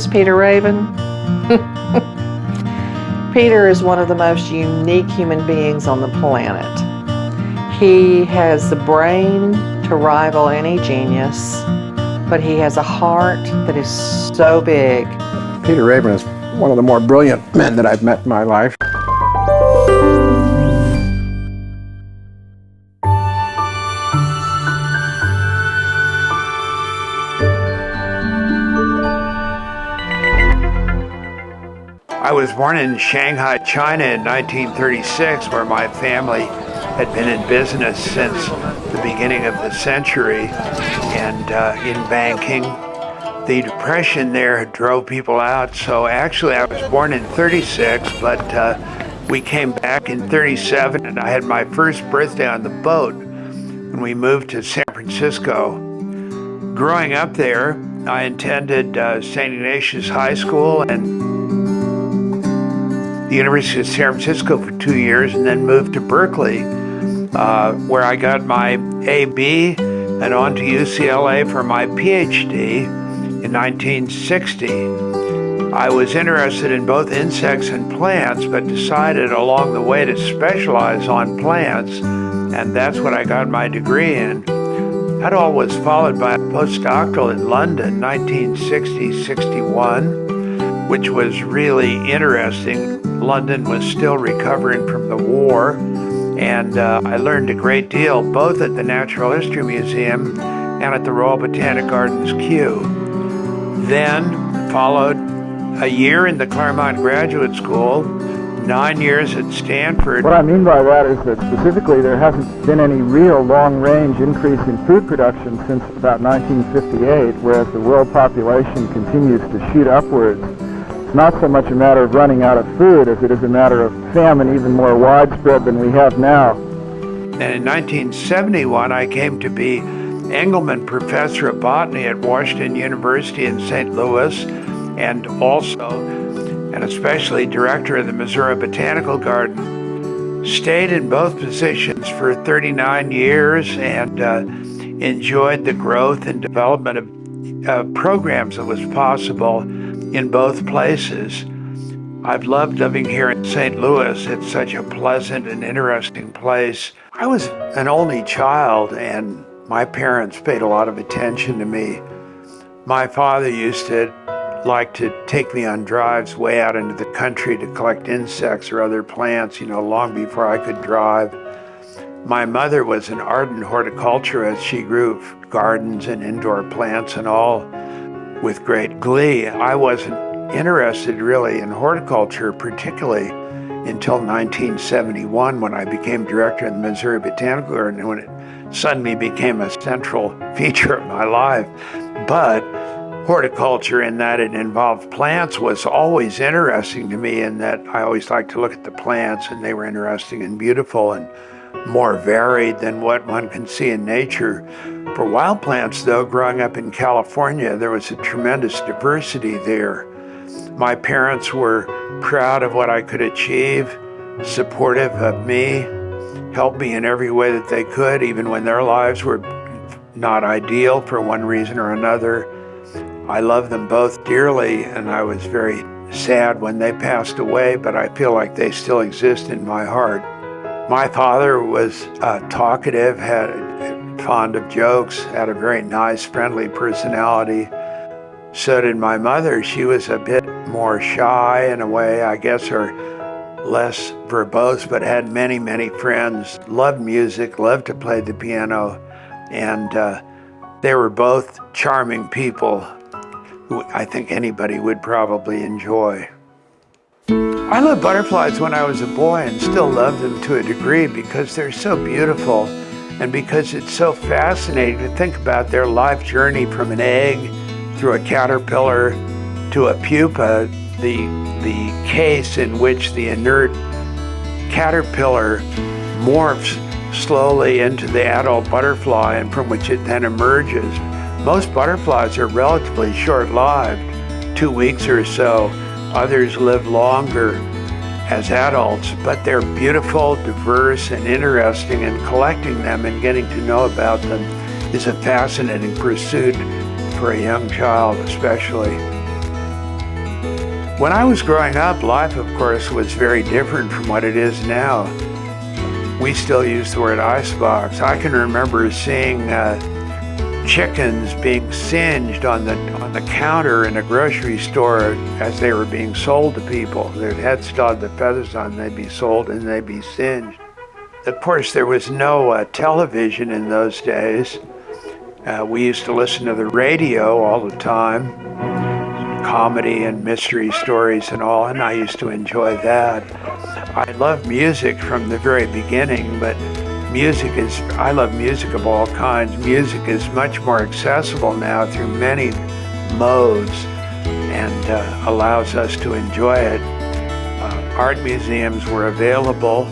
is Peter Raven. Peter is one of the most unique human beings on the planet. He has the brain to rival any genius, but he has a heart that is so big. Peter Raven is one of the more brilliant men that I've met in my life. I was born in Shanghai, China in 1936, where my family had been in business since the beginning of the century and in banking. The Depression there drove people out, so actually I was born in 36, but we came back in 37 and I had my first birthday on the boat when we moved to San Francisco. Growing up there, I attended St. Ignatius High School and the University of San Francisco for 2 years, and then moved to Berkeley, where I got my A.B. and on to UCLA for my PhD in 1960. I was interested in both insects and plants, but decided along the way to specialize on plants, and that's what I got my degree in. That all was followed by a postdoctoral in London, 1960-61, which was really interesting. London was still recovering from the war, and I learned a great deal, both at the Natural History Museum and at the Royal Botanic Gardens, Kew. Then followed a year in the Claremont Graduate School, 9 years at Stanford. What I mean by that is that specifically there hasn't been any real long-range increase in food production since about 1958, whereas the world population continues to shoot upwards. It's not so much a matter of running out of food as it is a matter of famine even more widespread than we have now. And in 1971, I came to be Engelman Professor of Botany at Washington University in St. Louis, and also, and especially, Director of the Missouri Botanical Garden. Stayed in both positions for 39 years and enjoyed the growth and development of programs that was possible in both places. I've loved living here in St. Louis. It's such a pleasant and interesting place. I was an only child, and my parents paid a lot of attention to me. My father used to like to take me on drives way out into the country to collect insects or other plants, long before I could drive. My mother was an ardent horticulturist. She grew gardens and indoor plants and all with great glee. I wasn't interested really in horticulture, particularly until 1971 when I became director of the Missouri Botanical Garden, when it suddenly became a central feature of my life. But horticulture, in that it involved plants, was always interesting to me, in that I always liked to look at the plants, and they were interesting and beautiful and more varied than what one can see in nature. For wild plants, though, growing up in California, there was a tremendous diversity there. My parents were proud of what I could achieve, supportive of me, helped me in every way that they could, even when their lives were not ideal for one reason or another. I love them both dearly, and I was very sad when they passed away, but I feel like they still exist in my heart. My father was talkative, fond of jokes, had a very nice, friendly personality. So did my mother. She was a bit more shy in a way, I guess, or less verbose, but had many, many friends, loved music, loved to play the piano, and they were both charming people who I think anybody would probably enjoy. I loved butterflies when I was a boy and still love them to a degree because they're so beautiful and because it's so fascinating to think about their life journey from an egg through a caterpillar to a pupa, the case in which the inert caterpillar morphs slowly into the adult butterfly and from which it then emerges. Most butterflies are relatively short-lived, 2 weeks or so. Others live longer as adults, but they're beautiful, diverse, and interesting, and collecting them and getting to know about them is a fascinating pursuit for a young child especially. When I was growing up, life, of course, was very different from what it is now. We still use the word icebox. I can remember seeing chickens being singed on the counter in a grocery store as they were being sold to people. Their heads still had the feathers on, they'd be sold and they'd be singed. Of course, there was no television in those days. We used to listen to the radio all the time, comedy and mystery stories and all, and I used to enjoy that. I love music from the very beginning, but I love music of all kinds. Music is much more accessible now through many modes and allows us to enjoy it. Art museums were available,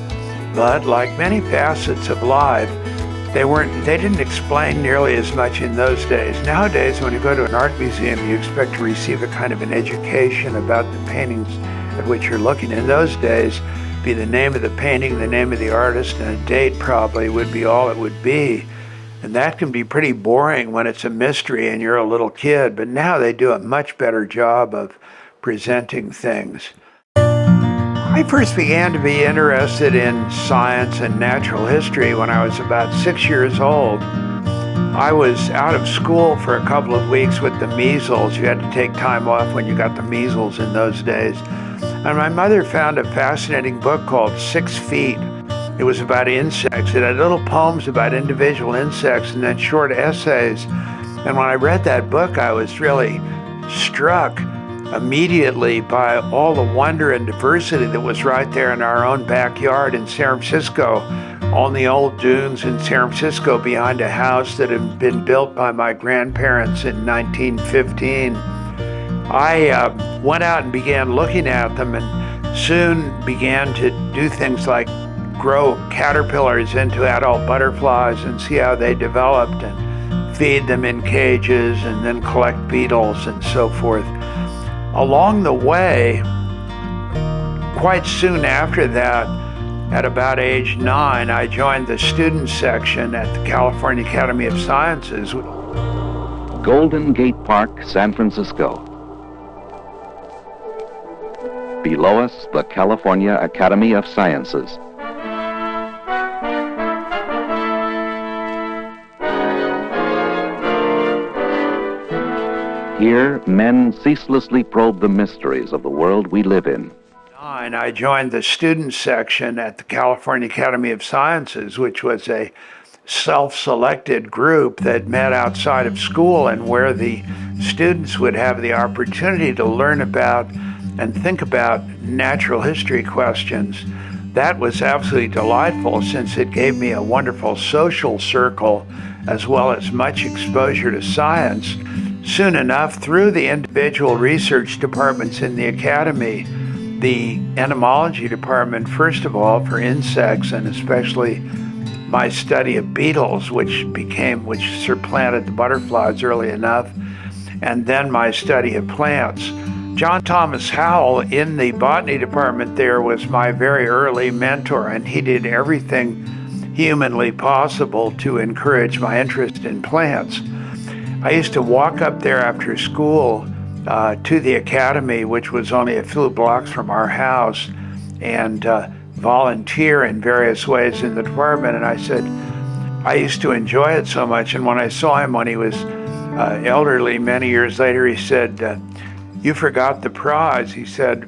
but like many facets of life, they didn't explain nearly as much in those days. Nowadays, when you go to an art museum, you expect to receive a kind of an education about the paintings at which you're looking. In those days, be the name of the painting, the name of the artist, and a date probably would be all it would be. And that can be pretty boring when it's a mystery and you're a little kid, but now they do a much better job of presenting things. I first began to be interested in science and natural history when I was about 6 years old. I was out of school for a couple of weeks with the measles. You had to take time off when you got the measles in those days. And my mother found a fascinating book called 6 Feet. It was about insects. It had little poems about individual insects and then short essays. And when I read that book, I was really struck immediately by all the wonder and diversity that was right there in our own backyard in San Francisco, on the old dunes in San Francisco behind a house that had been built by my grandparents in 1915. I went out and began looking at them and soon began to do things like grow caterpillars into adult butterflies and see how they developed and feed them in cages and then collect beetles and so forth. Along the way, quite soon after that, at about age 9, I joined the student section at the California Academy of Sciences. Golden Gate Park, San Francisco. Below us, the California Academy of Sciences. Here, men ceaselessly probe the mysteries of the world we live in. I joined the student section at the California Academy of Sciences, which was a self-selected group that met outside of school and where the students would have the opportunity to learn about and think about natural history questions. That was absolutely delightful since it gave me a wonderful social circle as well as much exposure to science. Soon enough, through the individual research departments in the academy, the entomology department, first of all, for insects and especially my study of beetles, which supplanted the butterflies early enough, and then my study of plants. John Thomas Howell in the botany department there was my very early mentor, and he did everything humanly possible to encourage my interest in plants. I used to walk up there after school to the academy, which was only a few blocks from our house, and volunteer in various ways in the department. And I said, I used to enjoy it so much. And when I saw him when he was elderly many years later, he said, you forgot the prize, he said.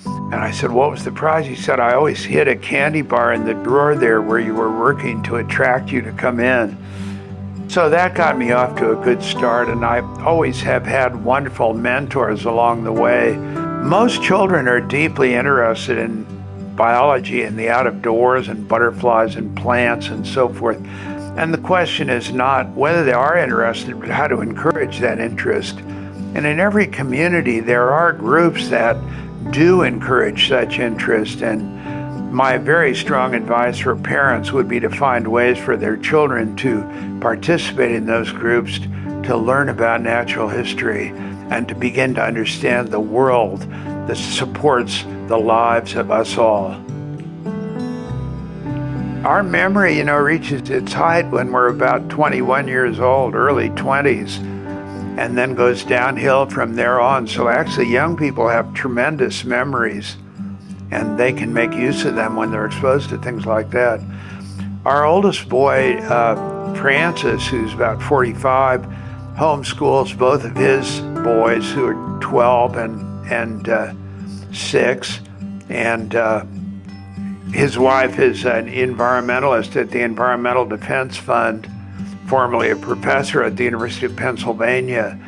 And I said, what was the prize? He said, I always hid a candy bar in the drawer there where you were working to attract you to come in. So that got me off to a good start, and I always have had wonderful mentors along the way. Most children are deeply interested in biology and the out of doors and butterflies and plants and so forth. And the question is not whether they are interested, but how to encourage that interest. And in every community, there are groups that do encourage such interest, and my very strong advice for parents would be to find ways for their children to participate in those groups, to learn about natural history, and to begin to understand the world that supports the lives of us all. Our memory, reaches its height when we're about 21 years old, early 20s. and then goes downhill from there on. So actually young people have tremendous memories, and they can make use of them when they're exposed to things like that. Our oldest boy, Francis, who's about 45, homeschools both of his boys, who are 12 and 6, and his wife is an environmentalist at the Environmental Defense Fund, formerly a professor at the University of Pennsylvania.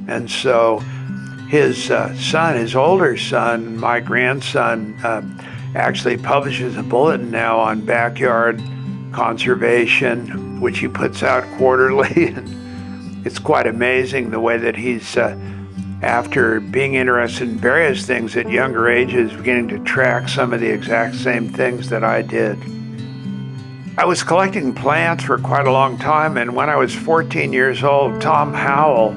And so his son, his older son, my grandson, actually publishes a bulletin now on backyard conservation, which he puts out quarterly. And it's quite amazing the way that he's, after being interested in various things at younger ages, beginning to track some of the exact same things that I did. I was collecting plants for quite a long time, and when I was 14 years old, Tom Howell,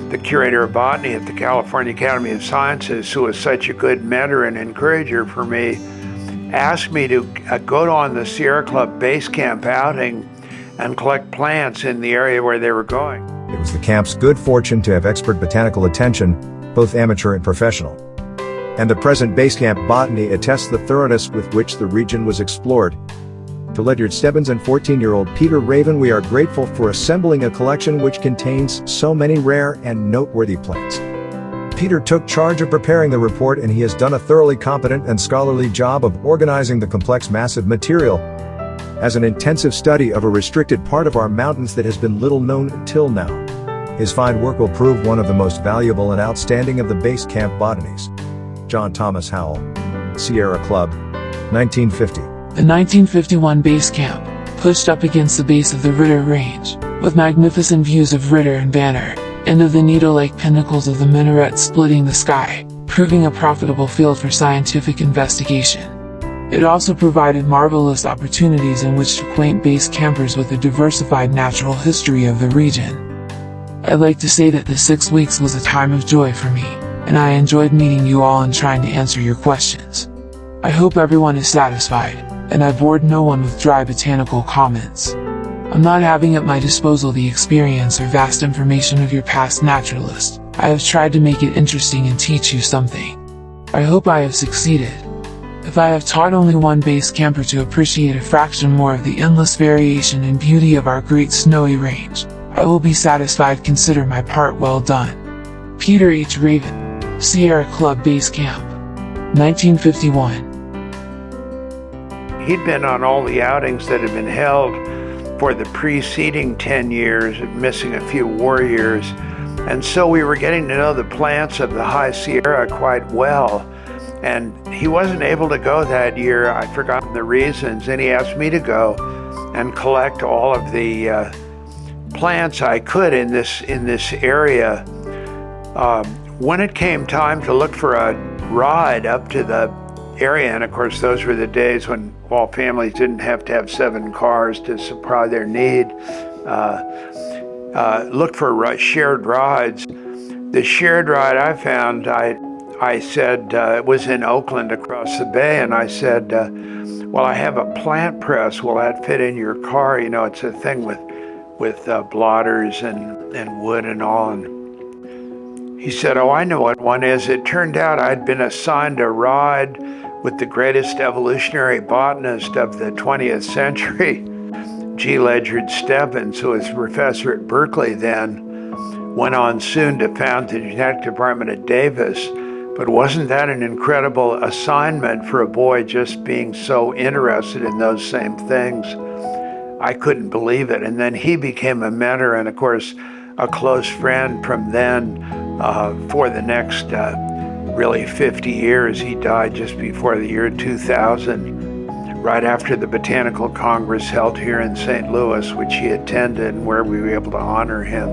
the curator of botany at the California Academy of Sciences, who was such a good mentor and encourager for me, asked me to go on the Sierra Club base camp outing and collect plants in the area where they were going. It was the camp's good fortune to have expert botanical attention, both amateur and professional. And the present base camp botany attests the thoroughness with which the region was explored. To Ledyard Stebbins and 14-year-old Peter Raven, we are grateful for assembling a collection which contains so many rare and noteworthy plants. Peter took charge of preparing the report, and he has done a thoroughly competent and scholarly job of organizing the complex massive material as an intensive study of a restricted part of our mountains that has been little known until now. His fine work will prove one of the most valuable and outstanding of the base camp botanies. John Thomas Howell, Sierra Club, 1950. The 1951 base camp pushed up against the base of the Ritter Range, with magnificent views of Ritter and Banner, and of the needle-like pinnacles of the minaret splitting the sky, proving a profitable field for scientific investigation. It also provided marvelous opportunities in which to acquaint base campers with the diversified natural history of the region. I'd like to say that the 6 weeks was a time of joy for me, and I enjoyed meeting you all and trying to answer your questions. I hope everyone is satisfied, and I bored no one with dry botanical comments. I'm not having at my disposal the experience or vast information of your past naturalist. I have tried to make it interesting and teach you something. I hope I have succeeded. If I have taught only one base camper to appreciate a fraction more of the endless variation and beauty of our great snowy range, I will be satisfied. Consider my part well done. Peter H. Raven, Sierra Club Base Camp, 1951. He'd been on all the outings that had been held for the preceding 10 years, missing a few war years. And so we were getting to know the plants of the High Sierra quite well. And he wasn't able to go that year. I'd forgotten the reasons, and he asked me to go and collect all of the plants I could in this area. When it came time to look for a ride up to the area, and of course those were the days when all families didn't have to have 7 cars to supply their need, look for shared rides. The shared ride I found, I said, it was in Oakland across the bay, and I said, well, I have a plant press, will that fit in your car? You know, it's a thing with blotters and wood and all. And he said, oh, I know what one is. It turned out I'd been assigned a ride with the greatest evolutionary botanist of the 20th century, G. Ledyard Stebbins, who was a professor at Berkeley then, went on soon to found the genetic department at Davis. But wasn't that an incredible assignment for a boy just being so interested in those same things? I couldn't believe it. And then he became a mentor and, of course, a close friend from then for the next really 50 years. He died just before the year 2000, right after the Botanical Congress held here in St. Louis, which he attended and where we were able to honor him.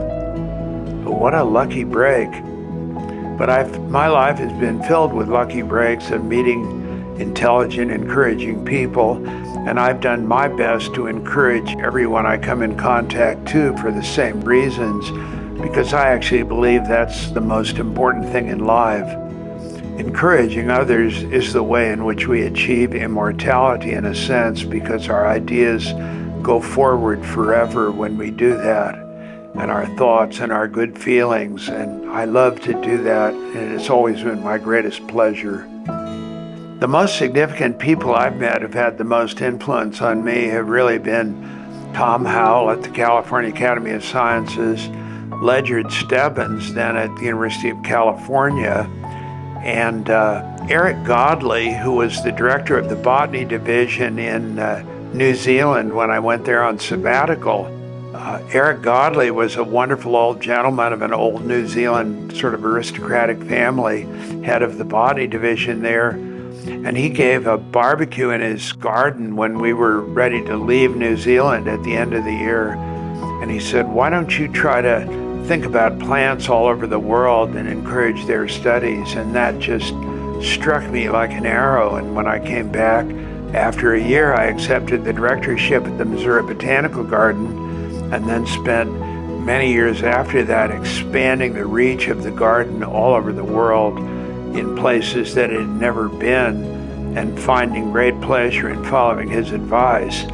But what a lucky break. But my life has been filled with lucky breaks of meeting intelligent, encouraging people, and I've done my best to encourage everyone I come in contact to for the same reasons, because I actually believe that's the most important thing in life. Encouraging others is the way in which we achieve immortality in a sense, because our ideas go forward forever when we do that. and our thoughts and our good feelings. And I love to do that, and it's always been my greatest pleasure. The most significant people I've met who've had the most influence on me have really been Tom Howell at the California Academy of Sciences, Ledyard Stebbins then at the University of California, and Eric Godley, who was the director of the Botany division in New Zealand when I went there on sabbatical. Eric Godley was a wonderful old gentleman of an old New Zealand sort of aristocratic family, head of the Botany division there. And he gave a barbecue in his garden when we were ready to leave New Zealand at the end of the year. And he said, why don't you try to think about plants all over the world and encourage their studies? And that just struck me like an arrow. And when I came back, after a year, I accepted the directorship at the Missouri Botanical Garden, and then spent many years after that expanding the reach of the garden all over the world in places that it had never been, and finding great pleasure in following his advice.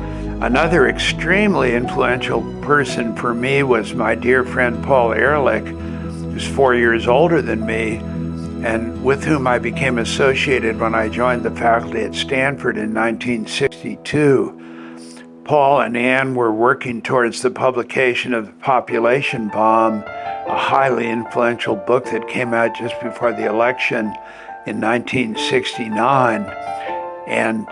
Another extremely influential person for me was my dear friend Paul Ehrlich, who's 4 years older than me, and with whom I became associated when I joined the faculty at Stanford in 1962. Paul and Anne were working towards the publication of The Population Bomb, a highly influential book that came out just before the election in 1969. And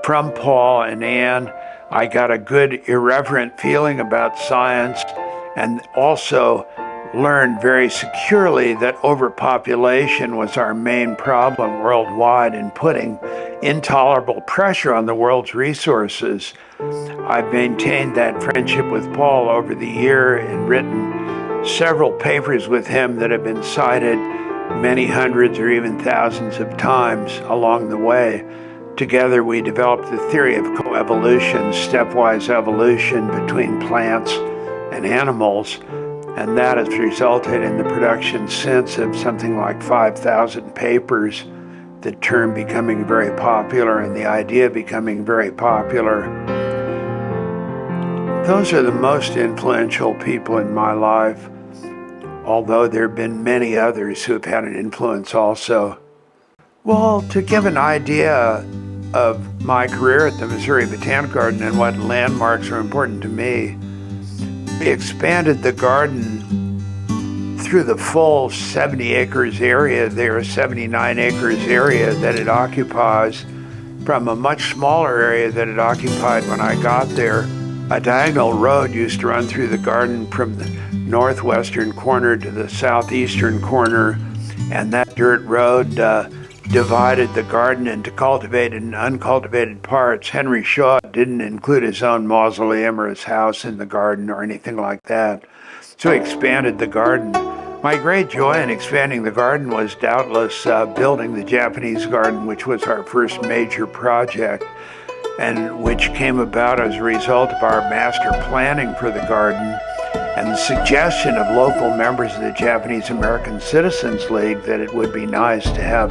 from Paul and Anne, I got a good irreverent feeling about science, and also learned very securely that overpopulation was our main problem worldwide and putting intolerable pressure on the world's resources. I've maintained that friendship with Paul over the year and written several papers with him that have been cited many hundreds or even thousands of times along the way. Together we developed the theory of coevolution, stepwise evolution between plants and animals, and that has resulted in the production since of something like 5,000 papers, the term becoming very popular and the idea becoming very popular. Those are the most influential people in my life, although there have been many others who have had an influence also. Well, to give an idea of my career at the Missouri Botanical Garden and what landmarks are important to me, we expanded the garden through the full 70 acres area there, 79 acres area that it occupies, from a much smaller area that it occupied when I got there. A diagonal road used to run through the garden from the northwestern corner to the southeastern corner, and that dirt road divided the garden into cultivated and uncultivated parts. Henry Shaw didn't include his own mausoleum or his house in the garden or anything like that, so he expanded the garden. My great joy in expanding the garden was doubtless building the Japanese garden, which was our first major project, and which came about as a result of our master planning for the garden and the suggestion of local members of the Japanese American Citizens League that it would be nice to have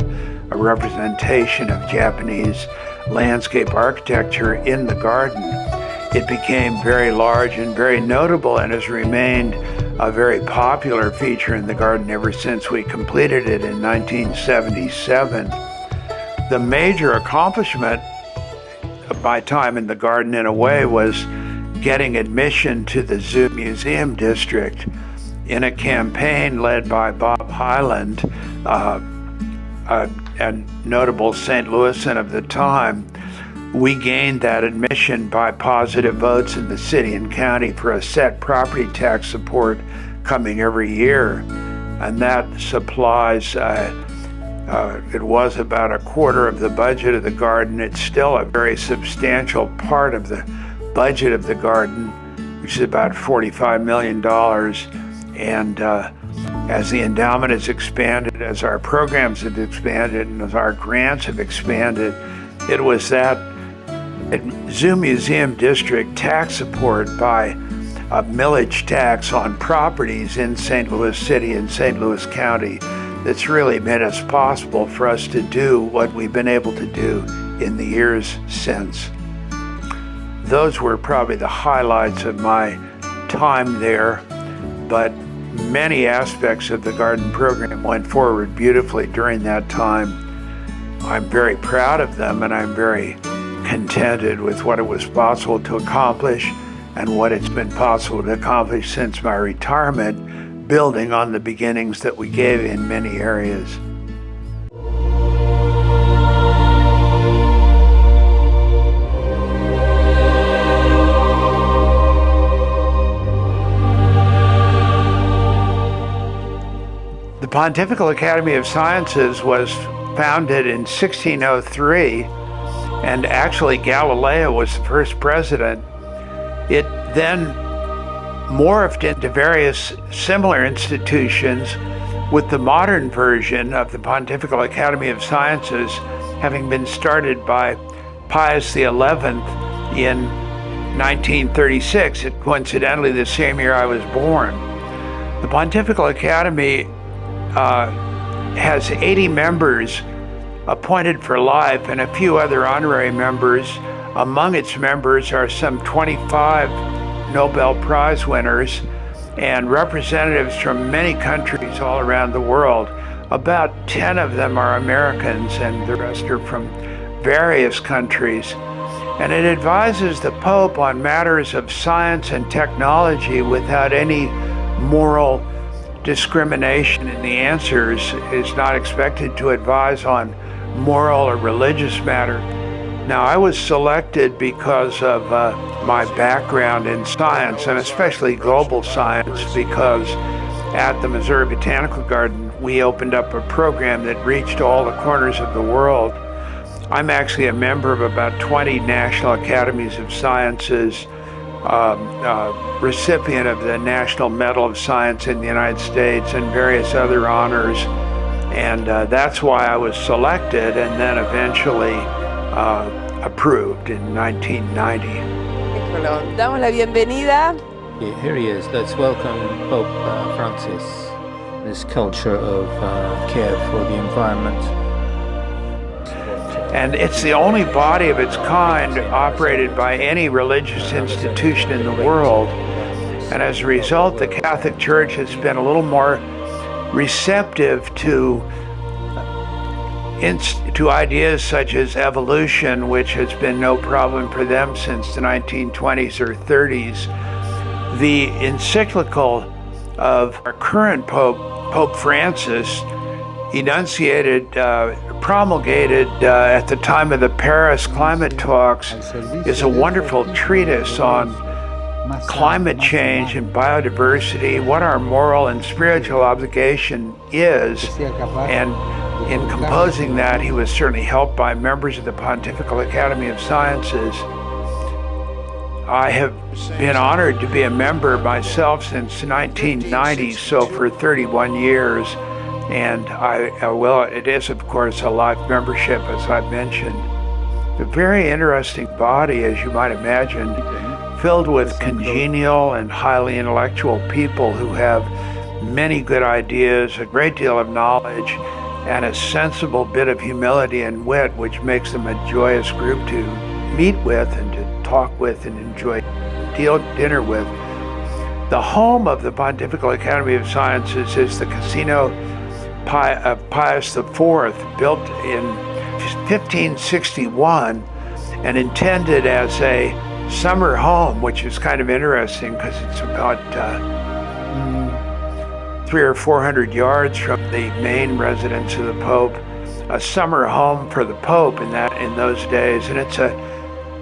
a representation of Japanese landscape architecture in the garden. It became very large and very notable and has remained a very popular feature in the garden ever since we completed it in 1977. The major accomplishment of my time in the garden, in a way, was getting admission to the Zoo Museum District in a campaign led by Bob Hyland, a notable St. Louisan of the time. We gained that admission by positive votes in the city and county for a set property tax support coming every year. And that supplies, it was about a quarter of the budget of the garden. It's still a very substantial part of the budget of the garden, which is about $45 million. And as the endowment has expanded, as our programs have expanded, and as our grants have expanded, it was that Zoo Museum District tax support by a millage tax on properties in St. Louis City and St. Louis County that's really made it possible for us to do what we've been able to do in the years since. Those were probably the highlights of my time there. but many aspects of the garden program went forward beautifully during that time. I'm very proud of them, and I'm very contented with what it was possible to accomplish and what it's been possible to accomplish since my retirement, building on the beginnings that we gave in many areas. The Pontifical Academy of Sciences was founded in 1603, and actually Galileo was the first president. It then morphed into various similar institutions, with the modern version of the Pontifical Academy of Sciences having been started by Pius XI in 1936, coincidentally the same year I was born. The Pontifical Academy has 80 members appointed for life and a few other honorary members. Among its members are some 25 Nobel Prize winners and representatives from many countries all around the world. About 10 of them are Americans, and the rest are from various countries. And it advises the Pope on matters of science and technology without any moral discrimination in the answers. Is not expected to advise on moral or religious matter. Now, I was selected because of my background in science, and especially global science, because at the Missouri Botanical Garden, we opened up a program that reached all the corners of the world. I'm actually a member of about 20 National Academies of Sciences, recipient of the National Medal of Science in the United States, and various other honors. And that's why I was selected and then eventually approved in 1990. Damos la bienvenida. Here he is. Let's welcome Pope Francis, this culture of care for the environment. And it's the only body of its kind operated by any religious institution in the world. And as a result, the Catholic Church has been a little more receptive to ideas such as evolution, which has been no problem for them since the 1920s or 30s. The encyclical of our current Pope, Pope Francis, promulgated at the time of the Paris climate talks, is a wonderful treatise on climate change and biodiversity, what our moral and spiritual obligation is. And in composing that, he was certainly helped by members of the Pontifical Academy of Sciences. I have been honored to be a member myself since 1990, so for 31 years. And it is, of course, a life membership, as I've mentioned. A very interesting body, as you might imagine, filled with congenial and highly intellectual people who have many good ideas, a great deal of knowledge, and a sensible bit of humility and wit, which makes them a joyous group to meet with and to talk with and enjoy dinner with. The home of the Pontifical Academy of Sciences is the Casino of Pius IV, built in 1561 and intended as a summer home, which is kind of interesting because it's about 300 or 400 yards from the main residence of the Pope, a summer home for the Pope in those days. And it's a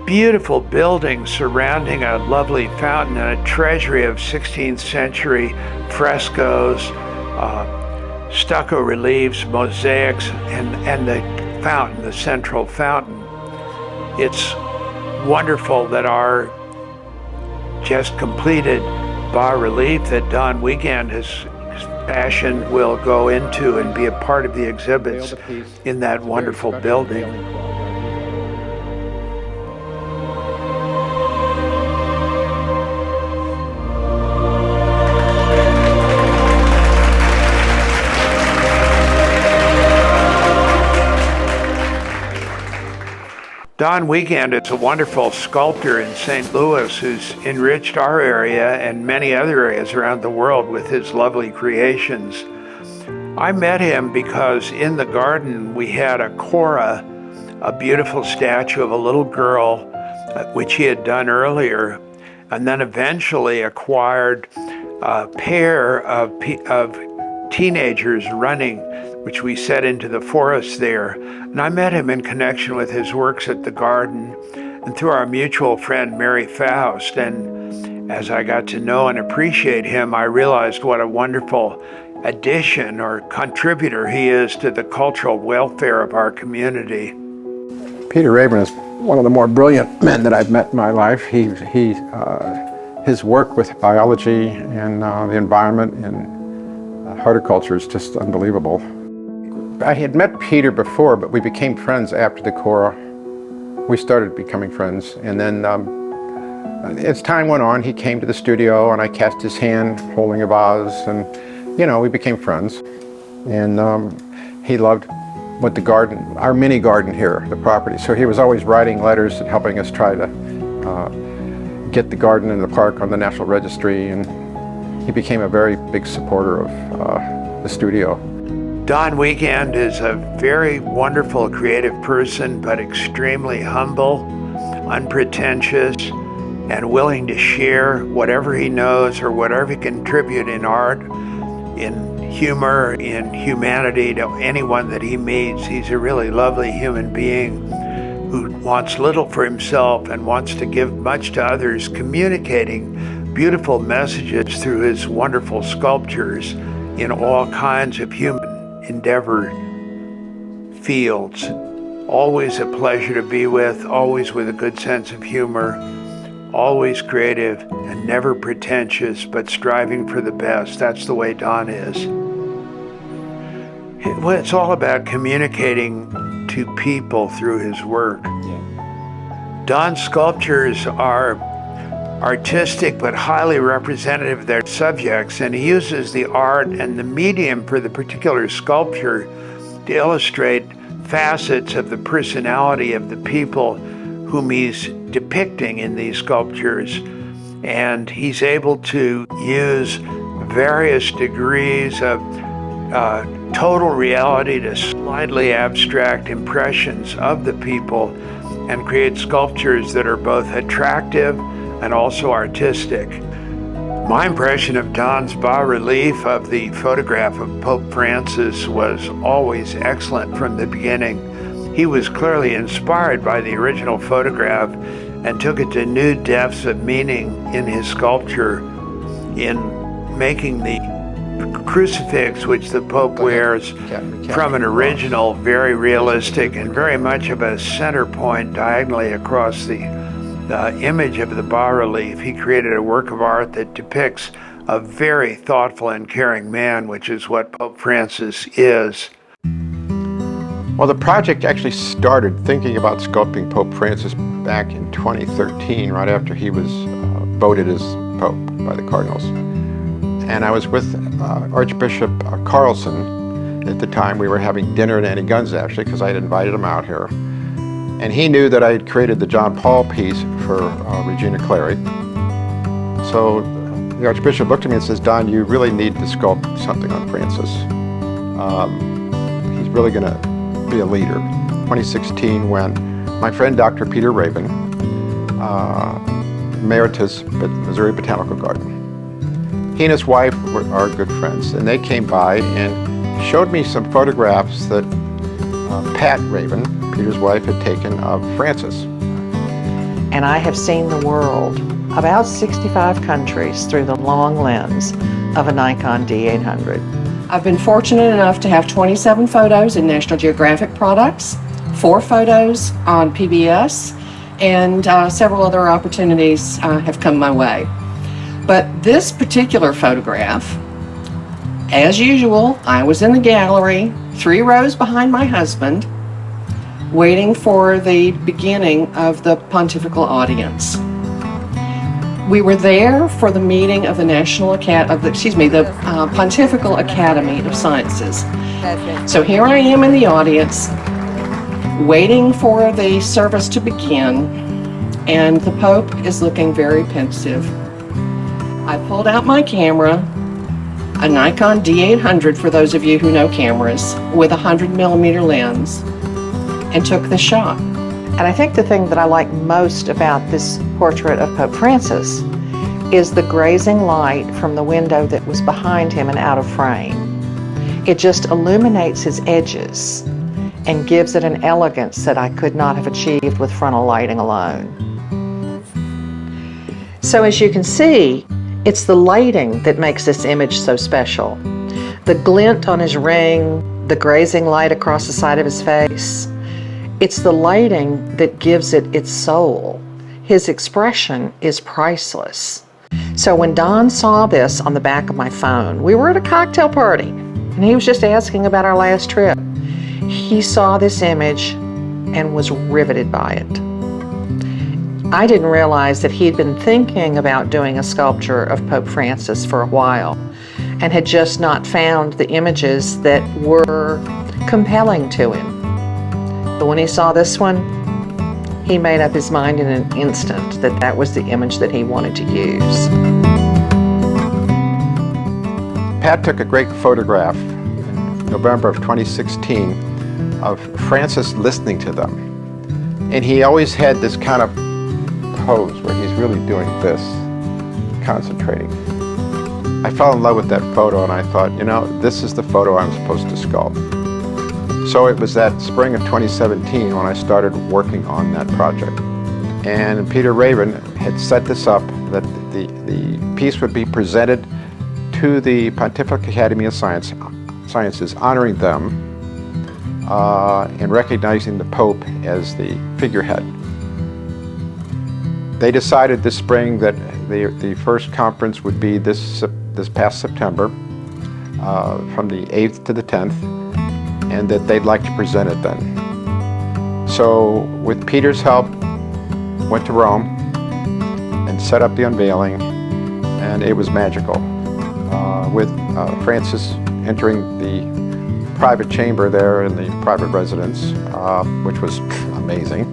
beautiful building surrounding a lovely fountain and a treasury of 16th century frescoes, stucco reliefs, mosaics, and the fountain, the central fountain. It's wonderful that our just completed bas-relief that Don Wiegand has fashioned will go into and be a part of the exhibits in that wonderful building. Don Wiegand is a wonderful sculptor in St. Louis who's enriched our area and many other areas around the world with his lovely creations. I met him because in the garden we had a Cora, a beautiful statue of a little girl, which he had done earlier, and then eventually acquired a pair of teenagers running, which we set into the forest there. And I met him in connection with his works at the garden and through our mutual friend, Mary Faust. And as I got to know and appreciate him, I realized what a wonderful addition or contributor he is to the cultural welfare of our community. Peter Rabin is one of the more brilliant men that I've met in my life. His work with biology and the environment and horticulture is just unbelievable. I had met Peter before, but we became friends after the Cora. We started becoming friends, and then as time went on, he came to the studio and I cast his hand holding a vase, and we became friends. And he loved what the garden, our mini garden here, the property. So he was always writing letters and helping us try to get the garden and the park on the National Registry, and he became a very big supporter of the studio. Don Wiegand is a very wonderful creative person, but extremely humble, unpretentious, and willing to share whatever he knows or whatever he can contribute in art, in humor, in humanity to anyone that he meets. He's a really lovely human being who wants little for himself and wants to give much to others, communicating beautiful messages through his wonderful sculptures in all kinds of human endeavor fields. Always a pleasure to be with, always with a good sense of humor, always creative and never pretentious, but striving for the best. That's the way Don is. It's all about communicating to people through his work. Don's sculptures are artistic but highly representative of their subjects, and he uses the art and the medium for the particular sculpture to illustrate facets of the personality of the people whom he's depicting in these sculptures. And he's able to use various degrees of total reality to slightly abstract impressions of the people and create sculptures that are both attractive and also artistic. My impression of Don's bas-relief of the photograph of Pope Francis was always excellent from the beginning. He was clearly inspired by the original photograph and took it to new depths of meaning in his sculpture in making the crucifix which the Pope wears from an original, very realistic and very much of a center point diagonally across the image of the bas-relief. He created a work of art that depicts a very thoughtful and caring man, which is what Pope Francis is. Well, the project actually started thinking about sculpting Pope Francis back in 2013, right after he was voted as Pope by the Cardinals. And I was with Archbishop Carlson at the time. We were having dinner at Annie Gunn's, actually, because I had invited him out here. And he knew that I had created the John Paul piece for Regina Clary. So the Archbishop looked at me and says, "Don, you really need to sculpt something on Francis. He's really going to be a leader." 2016, when my friend Dr. Peter Rabin, Emeritus at Missouri Botanical Garden, he and his wife are good friends, and they came by and showed me some photographs that Pat Rabin, Peter's wife, had taken of Francis. And I have seen the world, about 65 countries, through the long lens of a Nikon D800. I've been fortunate enough to have 27 photos in National Geographic products, 4 photos on PBS, and several other opportunities have come my way. But this particular photograph, as usual, I was in the gallery, 3 rows behind my husband, waiting for the beginning of the Pontifical audience. We were there for the meeting of the Pontifical Academy of Sciences. So here I am in the audience, waiting for the service to begin, and the Pope is looking very pensive. I pulled out my camera, a Nikon D800 for those of you who know cameras, with a 100mm lens, and took the shot. And I think the thing that I like most about this portrait of Pope Francis is the grazing light from the window that was behind him and out of frame. It just illuminates his edges and gives it an elegance that I could not have achieved with frontal lighting alone. So as you can see, it's the lighting that makes this image so special. The glint on his ring, the grazing light across the side of his face. It's the lighting that gives it its soul. His expression is priceless. So when Don saw this on the back of my phone, we were at a cocktail party, and he was just asking about our last trip. He saw this image and was riveted by it. I didn't realize that he'd been thinking about doing a sculpture of Pope Francis for a while and had just not found the images that were compelling to him. But when he saw this one, he made up his mind in an instant that that was the image that he wanted to use. Pat took a great photograph in November of 2016 of Francis listening to them. And he always had this kind of pose where he's really doing this, concentrating. I fell in love with that photo and I thought, you know, this is the photo I'm supposed to sculpt. So it was that spring of 2017 when I started working on that project. And Peter Raven had set this up that the piece would be presented to the Pontifical Academy of Sciences, honoring them and recognizing the Pope as the figurehead. They decided this spring that the first conference would be this past September, from the 8th to the 10th, and that they'd like to present it then. So with Peter's help, went to Rome and set up the unveiling, and it was magical. With Francis entering the private chamber there in the private residence, which was amazing,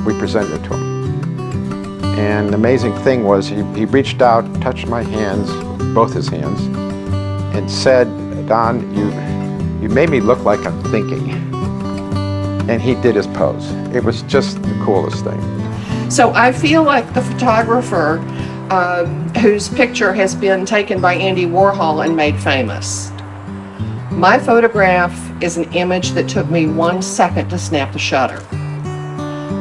we presented it to him. And the amazing thing was he reached out, touched my hands, both his hands, and said, "Don, you made me look like I'm thinking." And he did his pose. It was just the coolest thing. So I feel like the photographer whose picture has been taken by Andy Warhol and made famous. My photograph is an image that took me 1 second to snap the shutter.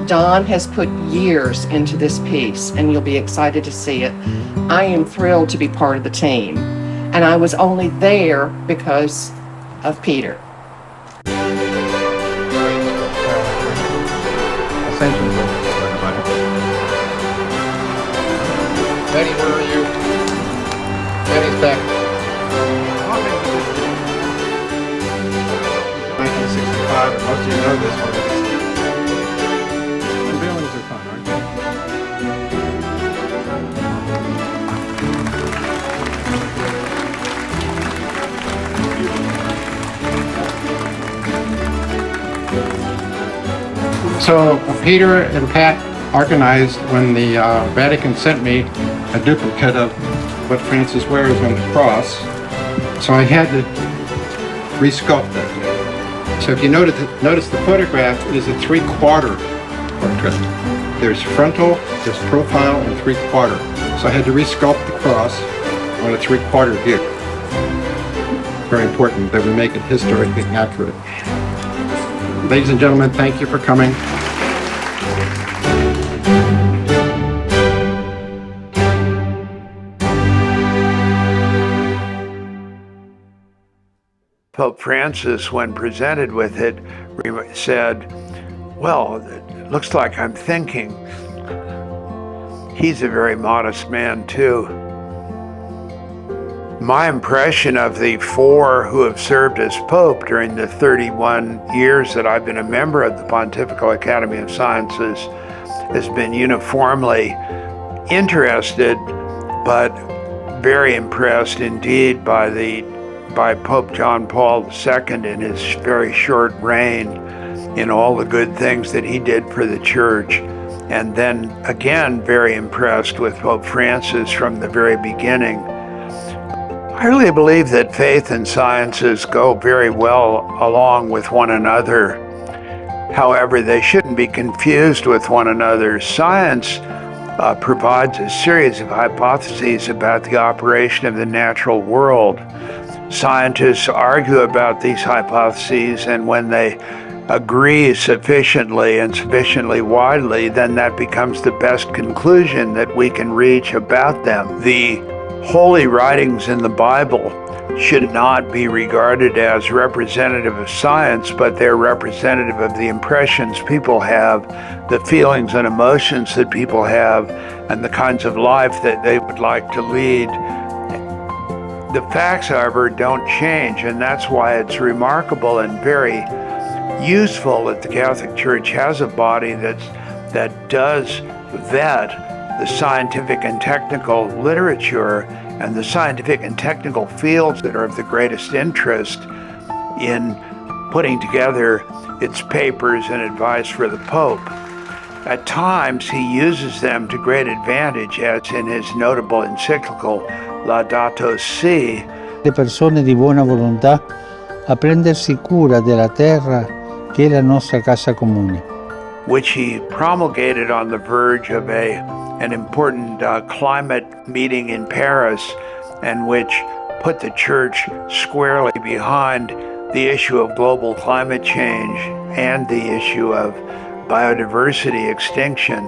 Don has put years into this piece, and you'll be excited to see it. I am thrilled to be part of the team, and I was only there because of Peter. Betty, where are you? Betty's back. 1965, and most of you know this one. Unveilings are fun, aren't they? So Peter and Pat organized when the Vatican sent me a duplicate of what Francis wears on the cross. So I had to resculpt it. So if you notice the photograph is a 3/4 portrait. There's frontal, there's profile, and 3/4. So I had to resculpt the cross on a 3/4 view. Very important that we make it historically accurate. Ladies and gentlemen, thank you for coming. Pope Francis, when presented with it, said, "Well, it looks like I'm thinking." He's a very modest man, too. My impression of the 4 who have served as Pope during the 31 years that I've been a member of the Pontifical Academy of Sciences has been uniformly interested, but very impressed indeed by Pope John Paul II in his very short reign, in all the good things that he did for the church. And then again, very impressed with Pope Francis from the very beginning. I really believe that faith and sciences go very well along with one another. However, they shouldn't be confused with one another. Science provides a series of hypotheses about the operation of the natural world. Scientists argue about these hypotheses, and when they agree sufficiently and sufficiently widely, then that becomes the best conclusion that we can reach about them. The holy writings in the Bible should not be regarded as representative of science, but they're representative of the impressions people have, the feelings and emotions that people have, and the kinds of life that they would like to lead. The facts, however, don't change, and that's why it's remarkable and very useful that the Catholic Church has a body that does vet the scientific and technical literature and the scientific and technical fields that are of the greatest interest in putting together its papers and advice for the Pope. At times, he uses them to great advantage, as in his notable encyclical Laudato Si. Le persone di buona volontà a prendersi cura della terra che è la nostra casa comune, which he promulgated on the verge of an important climate meeting in Paris, and which put the church squarely behind the issue of global climate change and the issue of biodiversity extinction.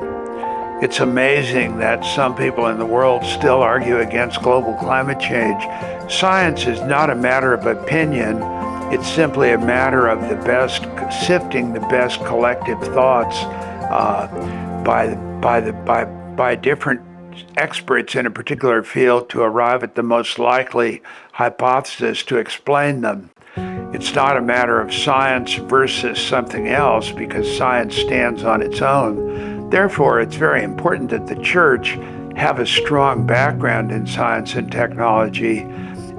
It's amazing that some people in the world still argue against global climate change. Science is not a matter of opinion. It's simply a matter of sifting the best collective thoughts by different experts in a particular field to arrive at the most likely hypothesis to explain them. It's not a matter of science versus something else, because science stands on its own. Therefore, it's very important that the Church have a strong background in science and technology,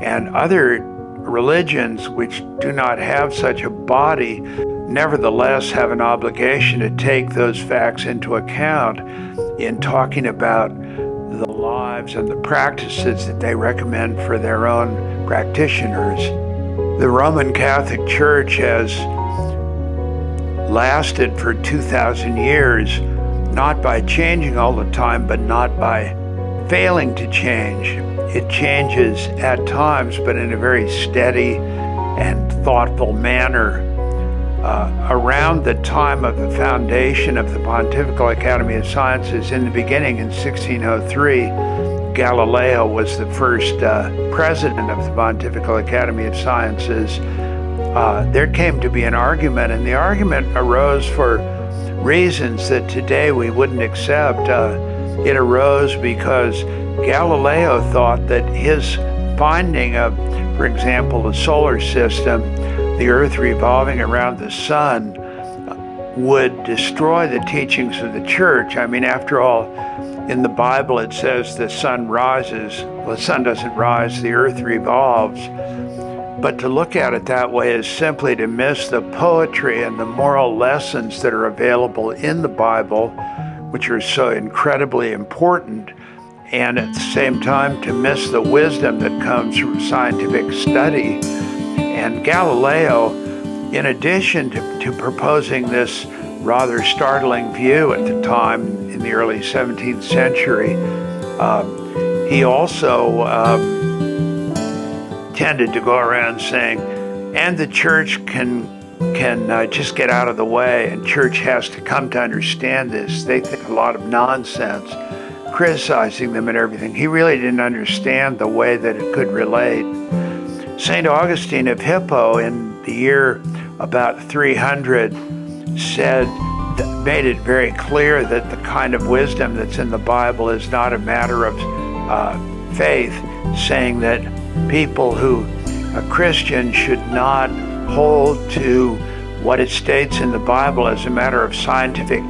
and other religions which do not have such a body nevertheless have an obligation to take those facts into account in talking about the lives and the practices that they recommend for their own practitioners. The Roman Catholic Church has lasted for 2,000 years, not by changing all the time, but not by failing to change. It changes at times, but in a very steady and thoughtful manner. Around the time of the foundation of the Pontifical Academy of Sciences, in the beginning in 1603, Galileo was the first president of the Pontifical Academy of Sciences. There came to be an argument, and the argument arose for reasons that today we wouldn't accept. It arose because Galileo thought that his finding of, for example, the solar system, the Earth revolving around the sun, would destroy the teachings of the Church. I mean, after all, in the Bible it says the sun rises. Well, the sun doesn't rise, the Earth revolves. But to look at it that way is simply to miss the poetry and the moral lessons that are available in the Bible, which are so incredibly important, and at the same time to miss the wisdom that comes from scientific study. And Galileo, in addition to proposing this rather startling view at the time in the early 17th century, he also tended to go around saying, and the Church can just get out of the way, and Church has to come to understand this. They think a lot of nonsense, criticizing them and everything. He really didn't understand the way that it could relate. St. Augustine of Hippo, in the year about 300, made it very clear that the kind of wisdom that's in the Bible is not a matter of faith, saying that a Christian should not hold to what it states in the Bible as a matter of scientific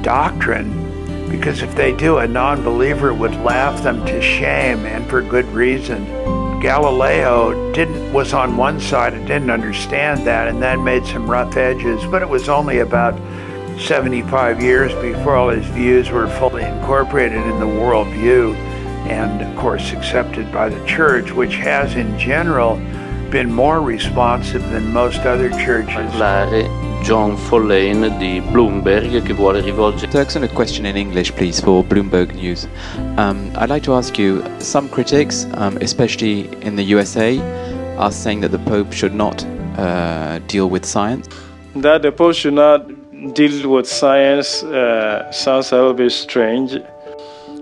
doctrine, because if they do, a non-believer would laugh them to shame, and for good reason. Galileo was on one side and didn't understand that, and then made some rough edges, but it was only about 75 years before all his views were fully incorporated in the worldview and, of course, accepted by the Church, which has in general been more responsive than most other churches. John Follane di Bloomberg che vuole rivolgere. To ask a question in English, please, for Bloomberg News. I'd like to ask you, some critics, especially in the USA, are saying that the Pope should not deal with science. That the Pope should not deal with science sounds a little bit strange.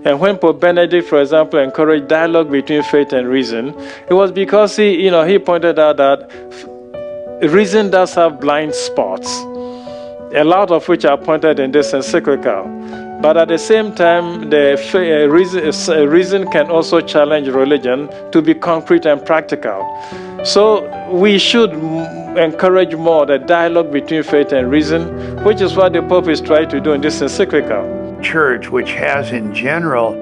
And when Pope Benedict, for example, encouraged dialogue between faith and reason, it was because he pointed out that reason does have blind spots, a lot of which are pointed in this encyclical. But at the same time, the reason can also challenge religion to be concrete and practical. So we should encourage more the dialogue between faith and reason, which is what the Pope is trying to do in this encyclical. Church, which has in general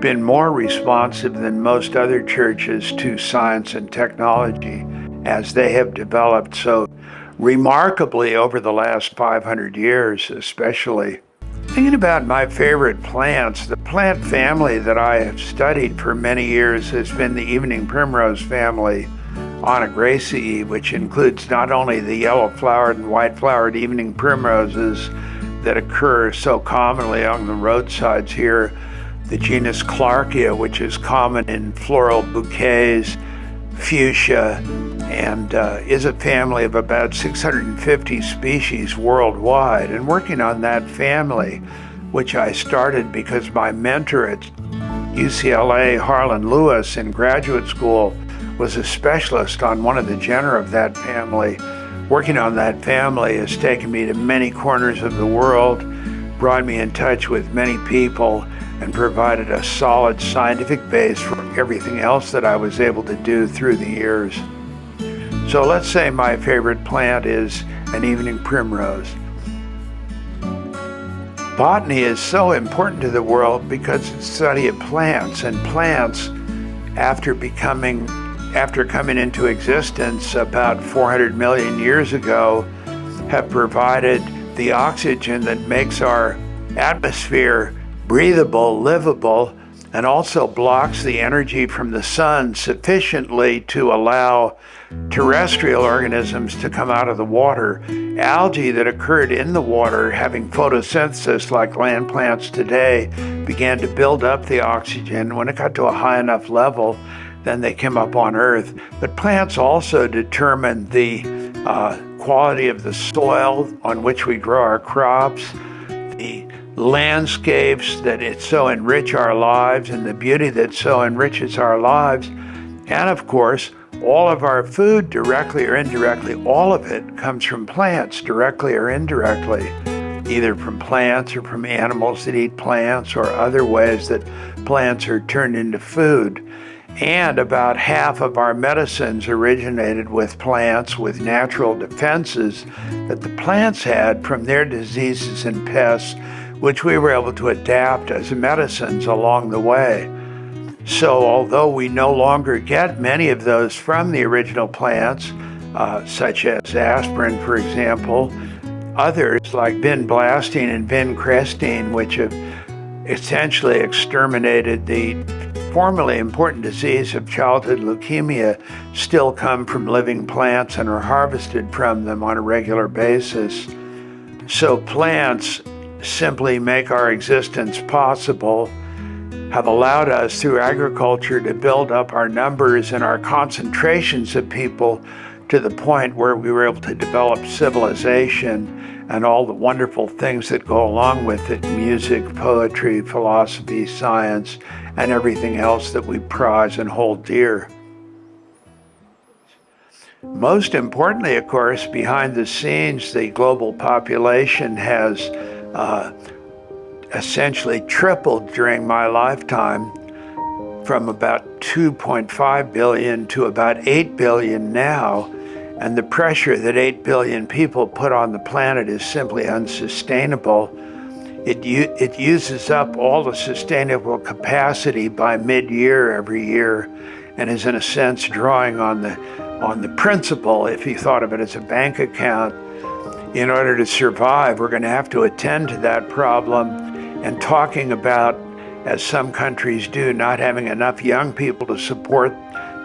been more responsive than most other churches to science and technology, as they have developed so remarkably over the last 500 years, especially. Thinking about my favorite plants, the plant family that I have studied for many years has been the evening primrose family, Onagraceae, which includes not only the yellow-flowered and white-flowered evening primroses that occur so commonly along the roadsides here, the genus Clarkia, which is common in floral bouquets, fuchsia, and is a family of about 650 species worldwide. And working on that family, which I started because my mentor at UCLA, Harlan Lewis, in graduate school, was a specialist on one of the genera of that family. Working on that family has taken me to many corners of the world, brought me in touch with many people, and provided a solid scientific base for everything else that I was able to do through the years. So let's say my favorite plant is an evening primrose. Botany is so important to the world because it's the study of plants, and plants, after coming into existence about 400 million years ago, have provided the oxygen that makes our atmosphere breathable, livable, and also blocks the energy from the sun sufficiently to allow terrestrial organisms to come out of the water. Algae that occurred in the water, having photosynthesis like land plants today, began to build up the oxygen. When it got to a high enough level, then they came up on Earth. But plants also determine the quality of the soil on which we grow our crops, the landscapes that so enrich our lives, and the beauty that so enriches our lives. And of course, all of our food, directly or indirectly, all of it comes from plants, directly or indirectly, either from plants or from animals that eat plants or other ways that plants are turned into food. And about half of our medicines originated with plants, with natural defenses that the plants had from their diseases and pests, which we were able to adapt as medicines along the way. So although we no longer get many of those from the original plants, such as aspirin, for example, others like vinblastine and vincrestine, which have essentially exterminated the formerly important disease of childhood leukemia, still come from living plants and are harvested from them on a regular basis. So plants simply make our existence possible, have allowed us through agriculture to build up our numbers and our concentrations of people to the point where we were able to develop civilization and all the wonderful things that go along with it, music, poetry, philosophy, science, and everything else that we prize and hold dear. Most importantly, of course, behind the scenes, the global population has essentially tripled during my lifetime, from about 2.5 billion to about 8 billion now. And the pressure that 8 billion people put on the planet is simply unsustainable. It uses up all the sustainable capacity by mid-year every year. and is in a sense drawing on the principle, if you thought of it as a bank account. In order to survive, we're going to have to attend to that problem, and talking about, as some countries do, not having enough young people to support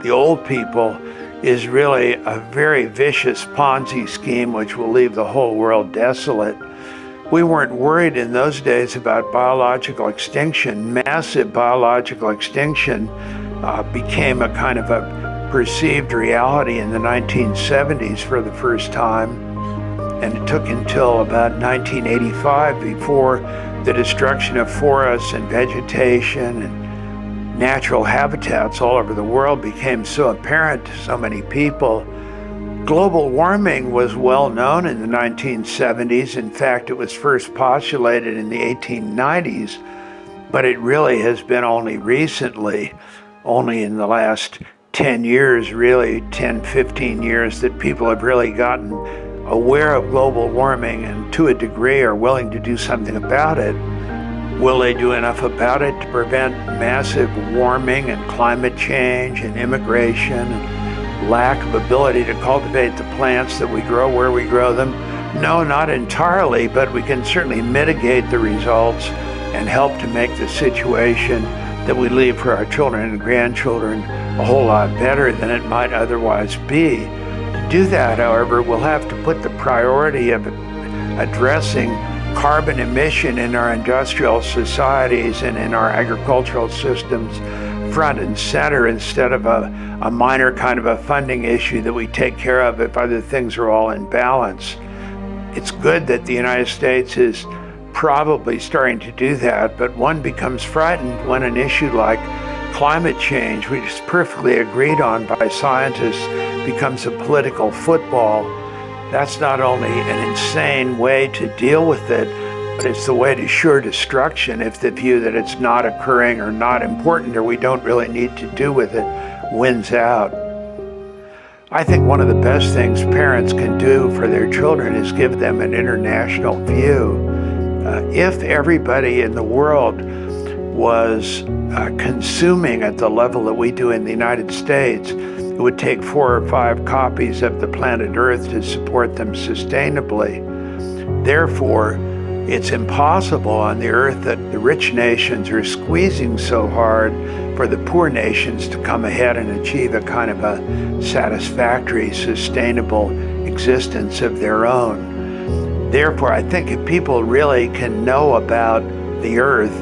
the old people is really a very vicious Ponzi scheme which will leave the whole world desolate. We weren't worried in those days about biological extinction. Massive biological extinction became a kind of a perceived reality in the 1970s for the first time. And it took until about 1985 before the destruction of forests and vegetation and natural habitats all over the world became so apparent to so many people. Global warming was well known in the 1970s. In fact, it was first postulated in the 1890s, but it really has been only recently, only in the last 10 years, really 10, 15 years, that people have really gotten aware of global warming and to a degree are willing to do something about it. Will they do enough about it to prevent massive warming and climate change and immigration and lack of ability to cultivate the plants that we grow where we grow them? No, not entirely, but we can certainly mitigate the results and help to make the situation that we leave for our children and grandchildren a whole lot better than it might otherwise be. To do that, however, we'll have to put the priority of addressing carbon emission in our industrial societies and in our agricultural systems front and center, instead of a minor kind of a funding issue that we take care of if other things are all in balance. It's good that the United States is probably starting to do that, but one becomes frightened when an issue like climate change, which is perfectly agreed on by scientists, becomes a political football. That's not only an insane way to deal with it, but it's the way to sure destruction if the view that it's not occurring or not important or we don't really need to do with it wins out. I think one of the best things parents can do for their children is give them an international view. If everybody in the world was consuming at the level that we do in the United States, it would take 4 or 5 copies of the planet Earth to support them sustainably. Therefore, it's impossible on the Earth that the rich nations are squeezing so hard for the poor nations to come ahead and achieve a kind of a satisfactory, sustainable existence of their own. Therefore, I think if people really can know about the Earth,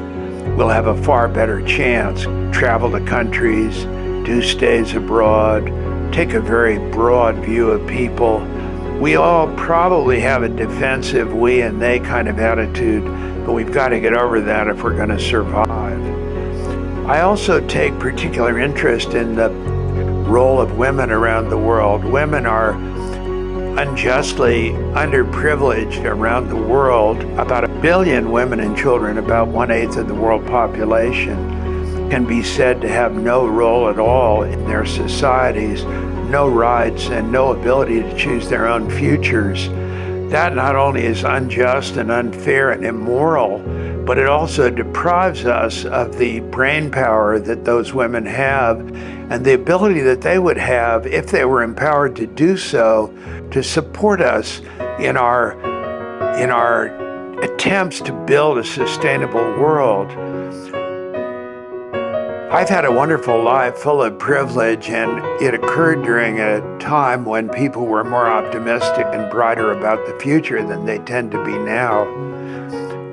we'll have a far better chance. Travel to countries, do stays abroad, take a very broad view of people. We all probably have a defensive we and they kind of attitude, but we've got to get over that if we're going to survive. I also take particular interest in the role of women around the world. Women are unjustly underprivileged around the world. About 1 billion women and children, about 1/8 of the world population, can be said to have no role at all in their societies, no rights and no ability to choose their own futures. That not only is unjust and unfair and immoral, but it also deprives us of the brain power that those women have and the ability that they would have, if they were empowered to do so, to support us in our attempts to build a sustainable world. I've had a wonderful life full of privilege, and it occurred during a time when people were more optimistic and brighter about the future than they tend to be now.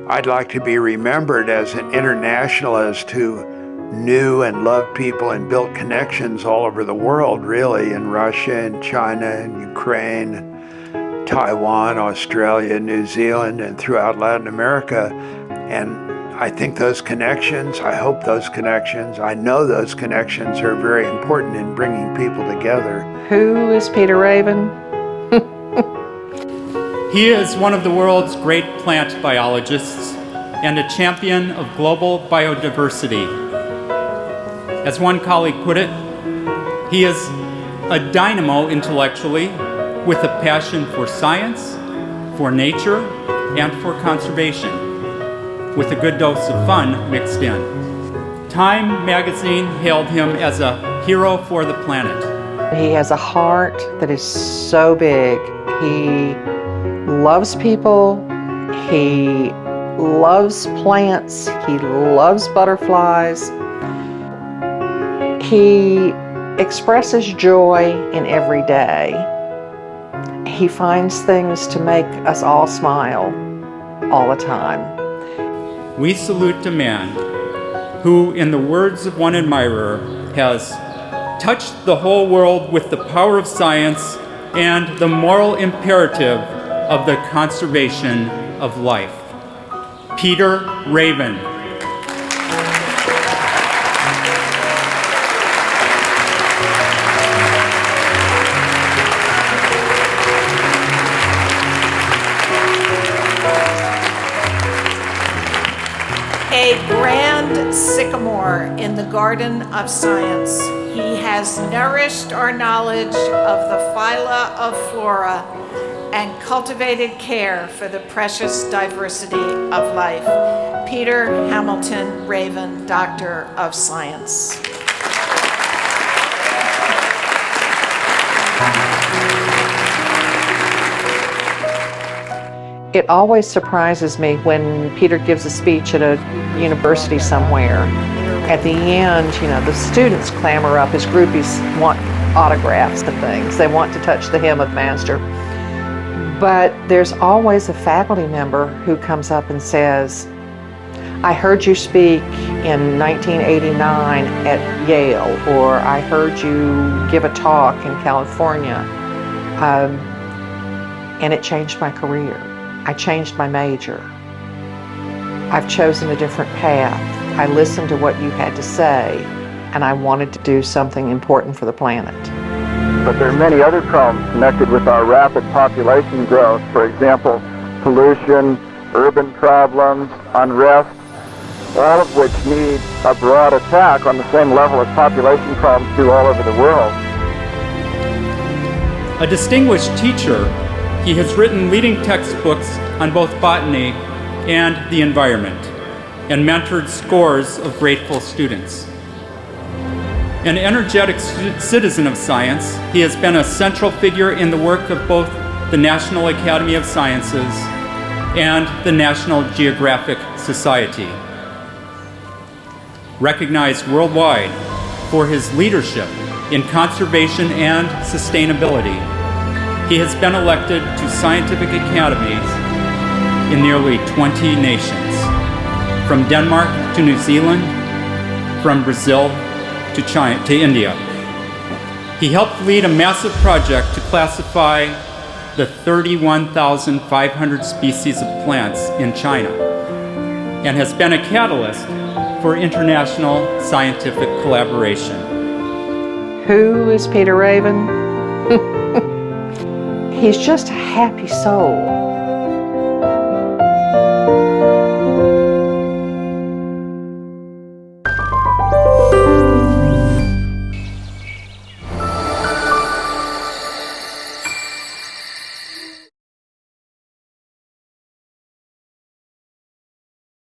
I'd like to be remembered as an internationalist who knew and loved people and built connections all over the world, really, in Russia and China and Ukraine, Taiwan, Australia, New Zealand, and throughout Latin America. And I think those connections, I hope those connections, I know those connections are very important in bringing people together. Who is Peter Raven? He is one of the world's great plant biologists and a champion of global biodiversity. As one colleague put it, he is a dynamo intellectually with a passion for science, for nature, and for conservation, with a good dose of fun mixed in. Time magazine hailed him as a hero for the planet. He has a heart that is so big. He loves people. He loves plants. He loves butterflies. He expresses joy in every day. He finds things to make us all smile all the time. We salute a man who, in the words of one admirer, has touched the whole world with the power of science and the moral imperative of the conservation of life. Peter Raven. A grand sycamore in the garden of science, he has nourished our knowledge of the phyla of flora and cultivated care for the precious diversity of life. Peter Hamilton Raven, Doctor of Science. It always surprises me when Peter gives a speech at a university somewhere. At the end, the students clamor up. His groupies want autographs and things. They want to touch the hem of the master. But there's always a faculty member who comes up and says, I heard you speak in 1989 at Yale, or I heard you give a talk in California, and it changed my career. I changed my major. I've chosen a different path. I listened to what you had to say, and I wanted to do something important for the planet. But there are many other problems connected with our rapid population growth. For example, pollution, urban problems, unrest, all of which need a broad attack on the same level as population problems do all over the world. A distinguished teacher, he has written leading textbooks on both botany and the environment, and mentored scores of grateful students. An energetic citizen of science, he has been a central figure in the work of both the National Academy of Sciences and the National Geographic Society. Recognized worldwide for his leadership in conservation and sustainability, he has been elected to scientific academies in nearly 20 nations, from Denmark to New Zealand, from Brazil to China, to India. He helped lead a massive project to classify the 31,500 species of plants in China, and has been a catalyst for international scientific collaboration. Who is Peter Raven? He's just a happy soul.